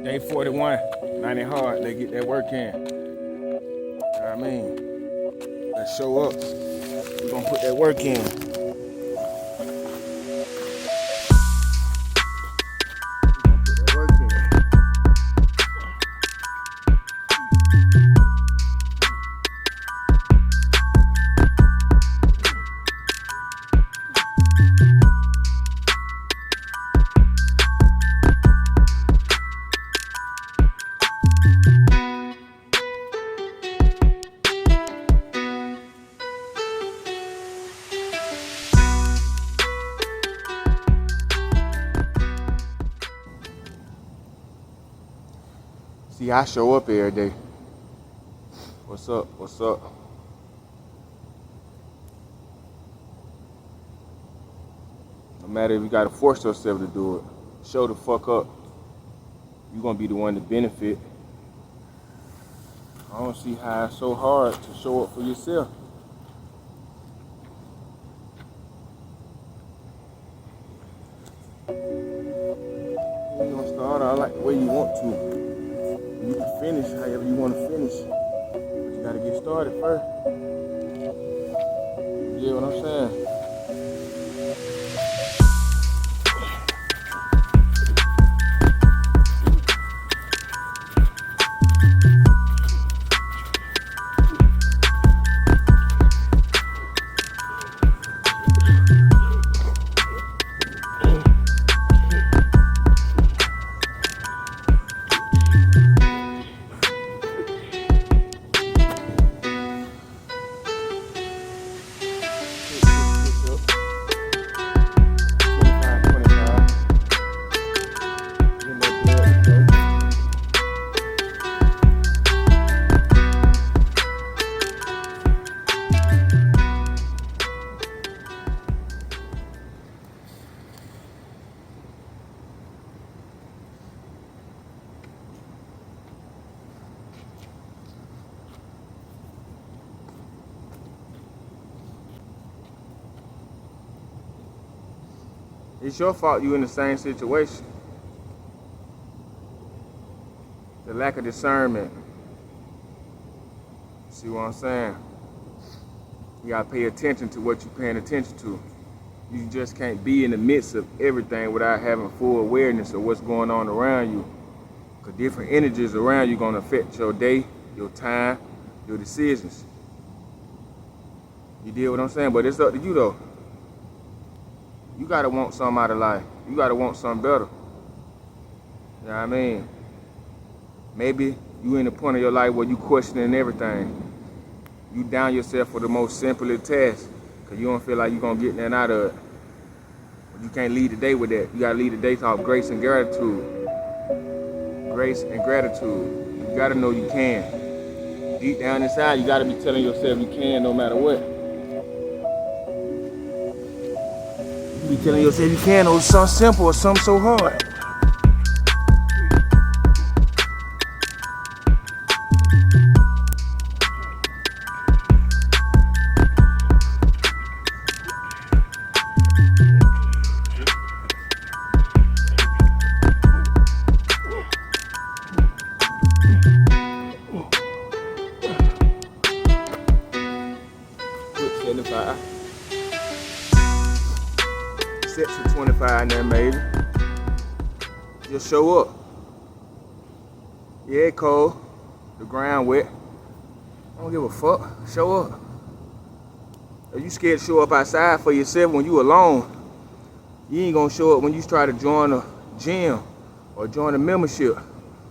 Day 41, 90 hard, they get that work in. You know what I mean? Let's show up. We're gonna put that work in. See, I show up every day. What's up? What's up? No matter if you gotta force yourself to do it, show the fuck up. You're gonna be the one to benefit. I don't see how it's so hard to show up for yourself. You're gonna start out like the way you want to. You can finish however you want to finish. But you gotta get started first. You get what I'm saying? It's your fault you in the same situation. The lack of discernment. See what I'm saying? You gotta pay attention to what you're paying attention to. You just can't be in the midst of everything without having full awareness of what's going on around you. Because different energies around you gonna affect your day, your time, your decisions. You deal what I'm saying? But it's up to you though. You gotta want something out of life. You gotta want something better. You know what I mean? Maybe you in the point of your life where you questioning everything. You down yourself for the most simplest task because you don't feel like you're gonna get nothing out of it. But you can't lead the day with that. You gotta lead the day off grace and gratitude. Grace and gratitude. You gotta know you can. Deep down inside, you gotta be telling yourself you can no matter what. You be telling yourself you can, or something simple or something so hard. Sets of 25 in there, maybe. Just show up. Yeah, cold. The ground wet. I don't give a fuck. Show up. If you scared to show up outside for yourself when you alone, you ain't gonna show up when you try to join a gym or join a membership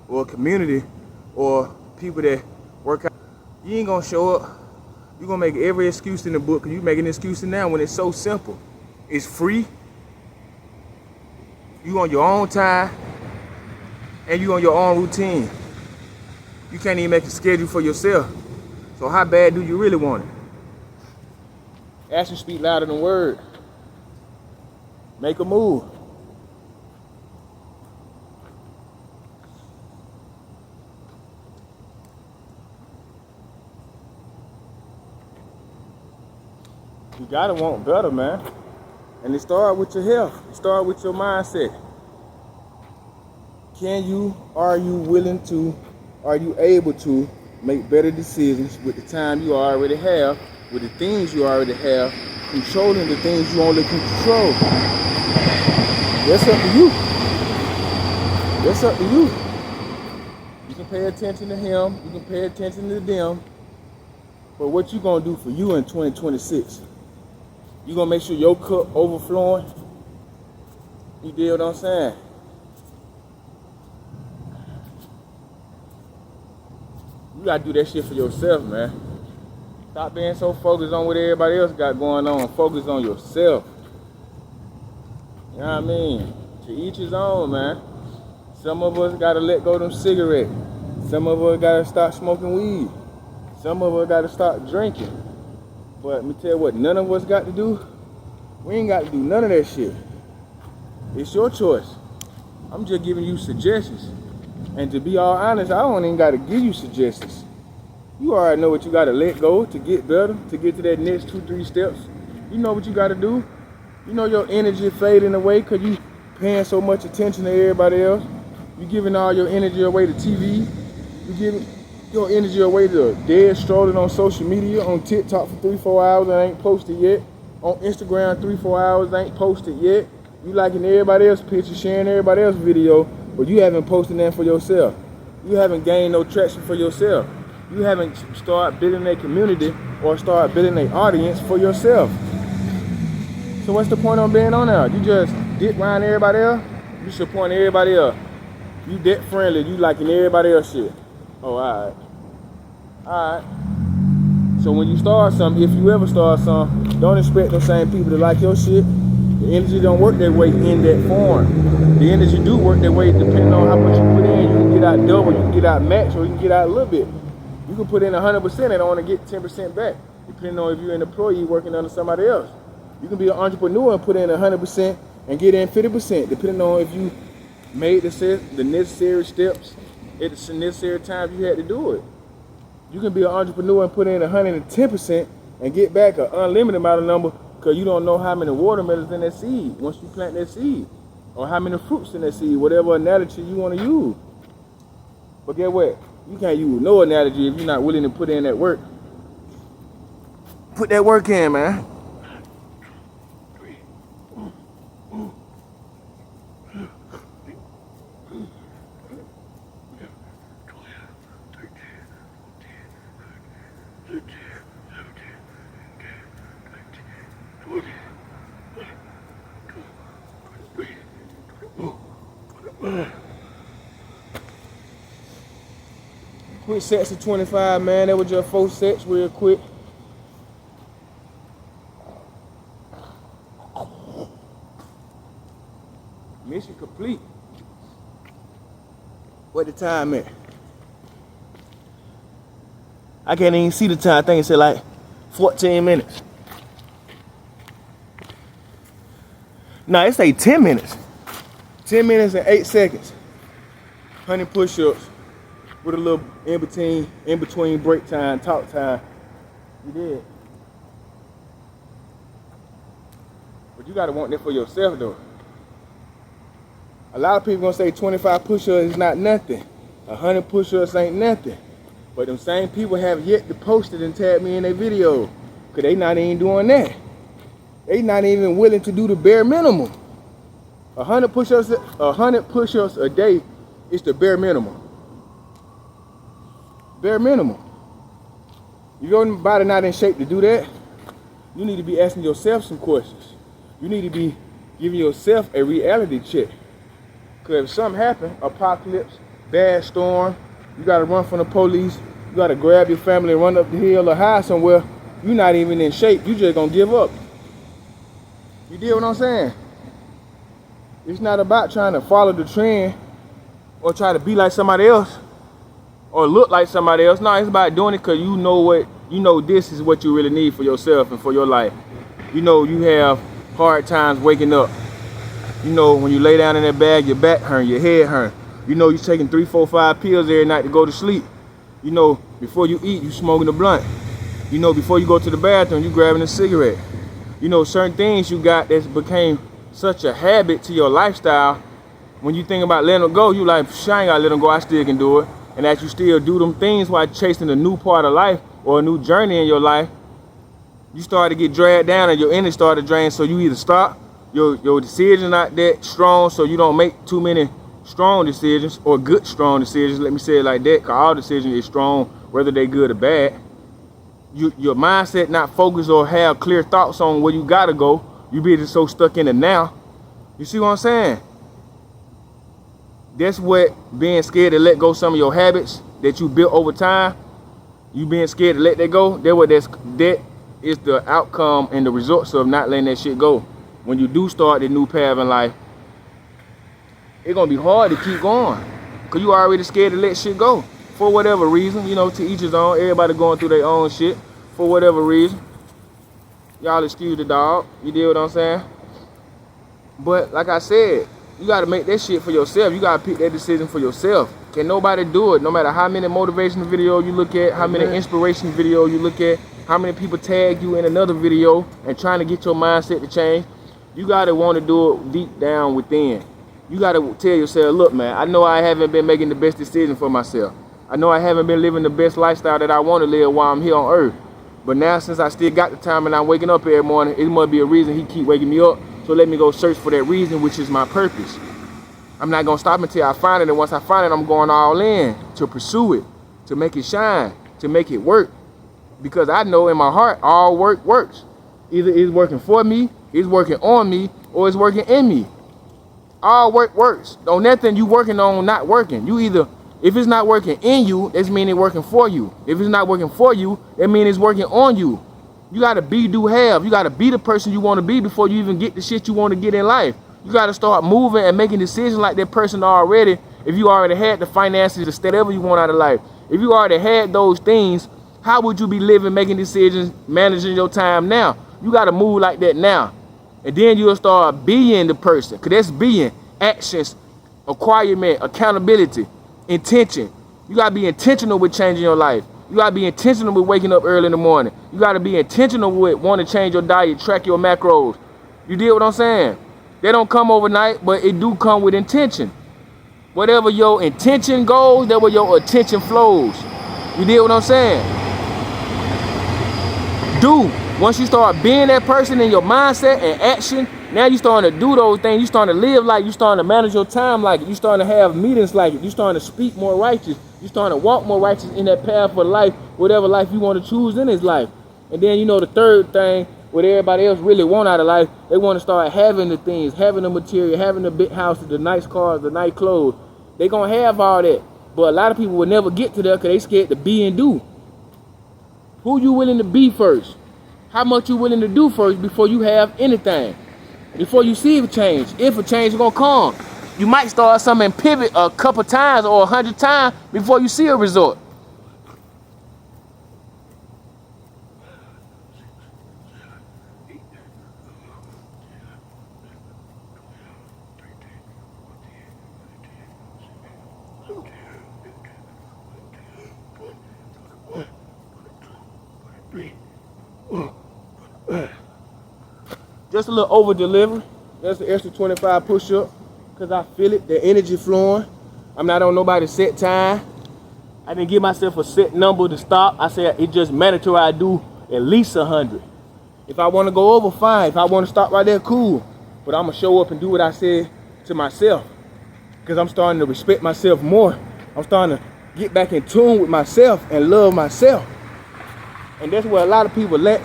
or a community or people that work out. You ain't gonna show up. You're gonna make every excuse in the book, and you making excuses now when it's so simple. It's free. You on your own time, and you on your own routine. You can't even make a schedule for yourself. So how bad do you really want it? Actions speak louder than words. Make a move. You gotta want better, man. And it starts with your health. It starts with your mindset. are you willing to, are you able to make better decisions with the time you already have, with the things you already have, controlling the things you only can control? That's up to you. That's up to you. You can pay attention to him, you can pay attention to them, but what you gonna do for you in 2026? You gonna make sure your cup overflowing? You deal what I'm saying? You gotta do that shit for yourself, man. Stop being so focused on what everybody else got going on. Focus on yourself. You know what I mean? To each his own, man. Some of us gotta let go of them cigarettes. Some of us gotta stop smoking weed. Some of us gotta stop drinking. But let me tell you what none of us got to do. We ain't got to do none of that shit. It's your choice. I'm just giving you suggestions. And to be all honest, I don't even got to give you suggestions. You already know what you got to let go to get better, to get to that next 2-3 steps. You know what you got to do. You know your energy fading away because you paying so much attention to everybody else. You giving all your energy away to TV. You giving your energy away to dead strolling on social media, on TikTok for 3-4 hours and ain't posted yet. On Instagram 3-4 hours ain't posted yet. You liking everybody else's picture, sharing everybody else's video, but you haven't posted that for yourself. You haven't gained no traction for yourself. You haven't started building a community or start building an audience for yourself. So what's the point of being on there? You just dick around everybody else? You should point everybody else. You debt friendly, you liking everybody else shit. Oh, alright. Alright. So when you start something, if you ever start something, don't expect those same people to like your shit. The energy don't work that way in that form. The energy do work that way depending on how much you put in. You can get out double, you can get out max, or you can get out a little bit. You can put in 100% and only get 10% back, depending on if you're an employee working under somebody else. You can be an entrepreneur and put in 100% and get in 50%, depending on if you made the necessary steps at the necessary time you had to do it. You can be an entrepreneur and put in 110% and get back an unlimited amount of number because you don't know how many watermelons in that seed once you plant that seed, or how many fruits in that seed, whatever analogy you want to use. But get what? You can't use no analogy if you're not willing to put in that work. Put that work in, man. Quick sets of 25, man. That was just 4 sets real quick. Mission complete. What the time at? I can't even see the time. I think it said like 14 minutes. Nah, it say 10 minutes. 10 minutes and 8 seconds. 100 push-ups with a little in between break time, talk time. You did. But you gotta want that for yourself though. A lot of people gonna say 25 push-ups is not nothing. 100 push-ups ain't nothing. But them same people have yet to post it and tag me in their video. Cause they not even doing that. They not even willing to do the bare minimum. 100 push-ups a day is the bare minimum. Bare minimum. If your body not in shape to do that, you need to be asking yourself some questions. You need to be giving yourself a reality check. Because if something happen, apocalypse, bad storm, you got to run from the police, you got to grab your family and run up the hill or hide somewhere, you're not even in shape. You just going to give up. You deal what I'm saying? It's not about trying to follow the trend or try to be like somebody else or look like somebody else. No, it's about doing it because you know this is what you really need for yourself and for your life. You know you have hard times waking up. You know when you lay down in that bag, your back hurt, your head hurt. You know you're taking 3, 4, 5 pills every night to go to sleep. You know before you eat, you smoking a blunt. You know before you go to the bathroom, you grabbing a cigarette. You know certain things you got that became such a habit to your lifestyle When you think about letting them go, you like, I ain't gotta let them go, I still can do it. And as you still do them things while chasing a new part of life or a new journey in your life, you start to get dragged down and your energy start to drain. So you either stop, your decision not that strong, so you don't make too many strong decisions or good strong decisions. Let me say it like that, because all decisions is strong, whether they good or bad. Your mindset not focused or have clear thoughts on where you gotta go. You be just so stuck in the now. You see what I'm saying? That's what being scared to let go some of your habits that you built over time. You being scared to let that go. That is the outcome and the results of not letting that shit go. When you do start the new path in life, it's gonna be hard to keep going, cause you already scared to let shit go for whatever reason. You know, to each his own. Everybody going through their own shit for whatever reason. Y'all excuse the dog. You deal what I'm saying? But like I said, you gotta make that shit for yourself. You gotta pick that decision for yourself. Can nobody do it? No matter how many motivational videos you look at, how many inspiration videos you look at, how many people tag you in another video and trying to get your mindset to change, you gotta want to do it deep down within. You gotta tell yourself, look, man, I know I haven't been making the best decision for myself. I know I haven't been living the best lifestyle that I want to live while I'm here on earth. But now, since I still got the time and I'm waking up every morning, it must be a reason he keep waking me up. So let me go search for that reason, which is my purpose. I'm not gonna stop until I find it, and once I find it, I'm going all in to pursue it, to make it shine, to make it work. Because I know in my heart, all work works. Either it's working for me, it's working on me, or it's working in me. All work works. Don't nothing you working on not working. You either, if it's not working in you, that means it's working for you. If it's not working for you, that means it's working on you. You gotta be, do, have. You gotta be the person you wanna be before you even get the shit you wanna get in life. You gotta start moving and making decisions like that person already. If you already had the finances to stay whatever you want out of life. If you already had those things, how would you be living, making decisions, managing your time now? You gotta move like that now. And then you'll start being the person. Because that's being. Actions, acquirement, accountability, intention. You got to be intentional with changing your life. You got to be intentional with waking up early in the morning. You got to be intentional with wanting to change your diet, track your macros. You deal what I'm saying? They don't come overnight, but it do come with intention. Whatever your intention goes, that's where your attention flows. You deal what I'm saying? Once you start being that person in your mindset and action, now you starting to do those things. You starting to live like it. You starting to manage your time like it. You starting to have meetings like it. You starting to speak more righteous. You starting to walk more righteous in that path for life, whatever life you want to choose in his life. And then, you know, the third thing, what everybody else really want out of life, they want to start having the things, having the material, having the big houses, the nice cars, the nice clothes. They going to have all that. But a lot of people will never get to that because they scared to be and do. Who you willing to be first? How much you willing to do first before you have anything? Before you see a change, if a change is gonna come. You might start something and pivot a couple times or 100 times before you see a result. Just a little over delivery. That's the extra 25 push-up because I feel it, the energy flowing. I'm not on nobody's set time. I didn't give myself a set number to stop. I said it's just mandatory I do at least 100. If I want to go over, fine. If I want to stop right there, cool. But I'm going to show up and do what I said to myself because I'm starting to respect myself more. I'm starting to get back in tune with myself and love myself. And that's where a lot of people lack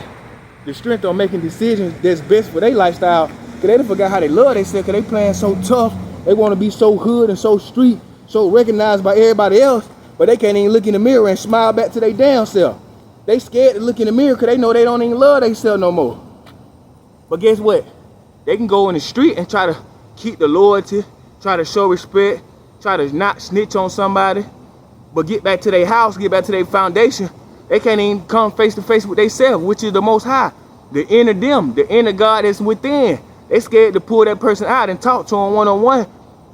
the strength on making decisions that's best for their lifestyle. Because they done forgot how they love themselves because they playing so tough. They want to be so hood and so street, so recognized by everybody else. But they can't even look in the mirror and smile back to their damn self. They scared to look in the mirror because they know they don't even love themselves no more. But guess what? They can go in the street and try to keep the loyalty, try to show respect, try to not snitch on somebody. But get back to their house, get back to their foundation. They can't even come face to face with themselves, which is the most high. The inner them, the inner God that's within. They scared to pull that person out and talk to them one-on-one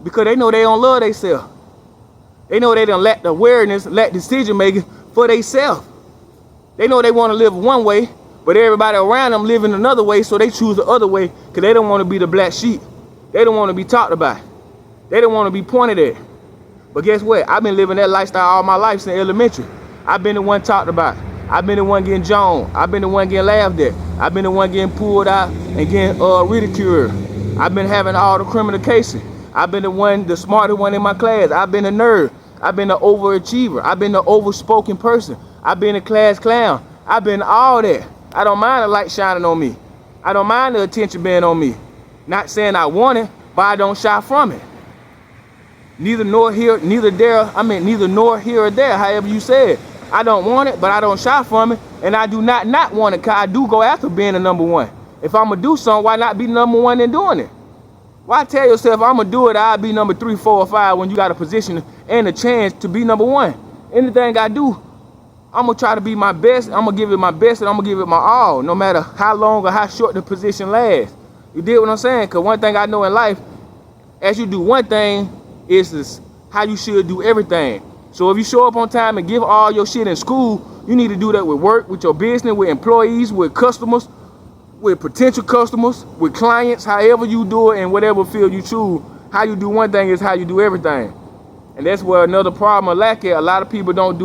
because they know they don't love themselves. They know they don't lack the awareness, lack decision making for themselves. They know they want to live one way, but everybody around them living another way, so they choose the other way because they don't want to be the black sheep. They don't want to be talked about. They don't want to be pointed at. But guess what? I've been living that lifestyle all my life since elementary. I've been the one talked about. I've been the one getting Joan. I've been the one getting laughed at. I've been the one getting pulled out and getting ridiculed. I've been having all the criminal cases. I've been the smarter one in my class. I've been a nerd. I've been the overachiever. I've been the overspoken person. I've been a class clown. I've been all that. I don't mind the light shining on me. I don't mind the attention being on me. Not saying I want it, but I don't shy from it. Neither nor here or there, however you say it. I don't want it, but I don't shy from it. And I do not want it, because I do go after being the number one. If I'm going to do something, why not be number one in doing it? Why tell yourself I'm going to do it, I'll be number 3, 4, or 5 when you got a position and a chance to be number one? Anything I do, I'm going to try to be my best. I'm going to give it my best, and I'm going to give it my all, no matter how long or how short the position lasts. You dig what I'm saying? Because one thing I know in life, as you do one thing, is how you should do everything. So if you show up on time and give all your shit in school, you need to do that with work, with your business, with employees, with customers, with potential customers, with clients, however you do it in whatever field you choose. How you do one thing is how you do everything. And that's where another problem or lack is. A lot of people don't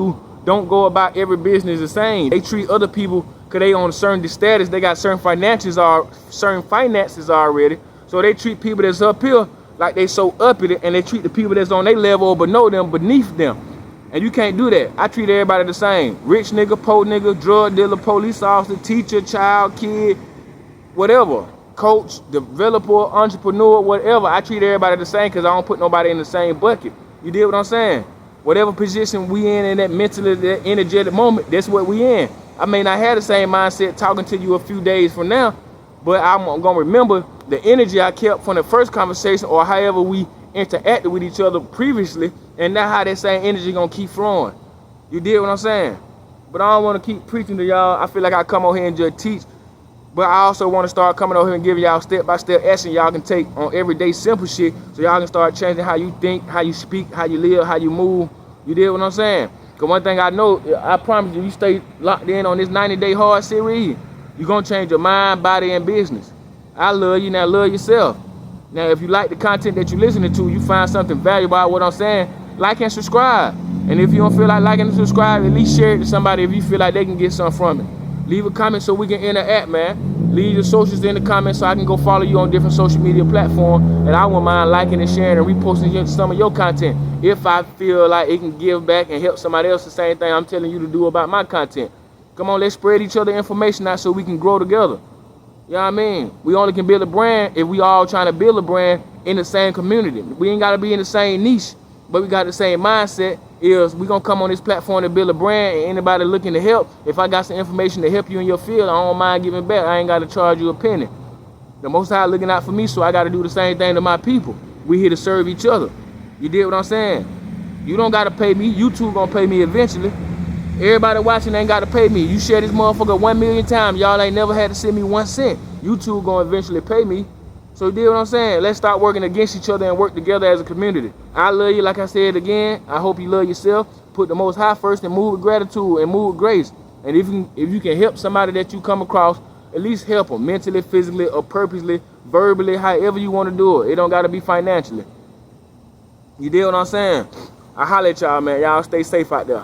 go about every business the same. They treat other people because they on a certain status, they got certain finances already. So they treat people that's up here like they so uppity, and they treat the people that's on their level or below them beneath them. And you can't do that. I treat everybody the same. Rich nigga, poor nigga, drug dealer, police officer, teacher, child, kid, whatever. Coach, developer, entrepreneur, whatever. I treat everybody the same because I don't put nobody in the same bucket. You dig what I'm saying? Whatever position we in that mentally, that energetic moment, that's what we in. I may not have the same mindset talking to you a few days from now, but I'm going to remember the energy I kept from the first conversation, or however we interacted with each other previously, and now how that same energy going to keep flowing. You dig what I'm saying? But I don't want to keep preaching to y'all. I feel like I come over here and just teach, but I also want to start coming over here and giving y'all step-by-step action y'all can take on everyday simple shit, so y'all can start changing how you think, how you speak, how you live, how you move. You dig what I'm saying? Because one thing I know, I promise you, you stay locked in on this 90-day hard series, you're going to change your mind, body, and business. I love you, now love yourself. Now, if you like the content that you're listening to, you find something valuable about what I'm saying, like and subscribe. And if you don't feel like liking and subscribe, at least share it to somebody if you feel like they can get something from it. Leave a comment so we can interact, man. Leave your socials in the comments so I can go follow you on different social media platforms. And I wouldn't mind liking and sharing and reposting some of your content if I feel like it can give back and help somebody else the same thing I'm telling you to do about my content. Come on, let's spread each other information out so we can grow together. You know what I mean? We only can build a brand if we all trying to build a brand in the same community. We ain't got to be in the same niche, but we got the same mindset. Is we going to come on this platform to build a brand, and anybody looking to help, if I got some information to help you in your field, I don't mind giving back. I ain't got to charge you a penny. The Most High looking out for me, so I got to do the same thing to my people. We here to serve each other. You dig what I'm saying? You don't got to pay me. YouTube going to pay me eventually. Everybody watching ain't got to pay me. You share this motherfucker 1 million times, y'all ain't never had to send me 1 cent. YouTube gonna eventually pay me. So you dig what I'm saying? Let's start working against each other and work together as a community. I love you, like I said again. I hope you love yourself. Put the Most High first and move with gratitude and move with grace. And if you can help somebody that you come across, at least help them mentally, physically, or purposely, verbally, however you want to do it. It don't got to be financially. You dig what I'm saying? I holler at y'all, man. Y'all stay safe out there.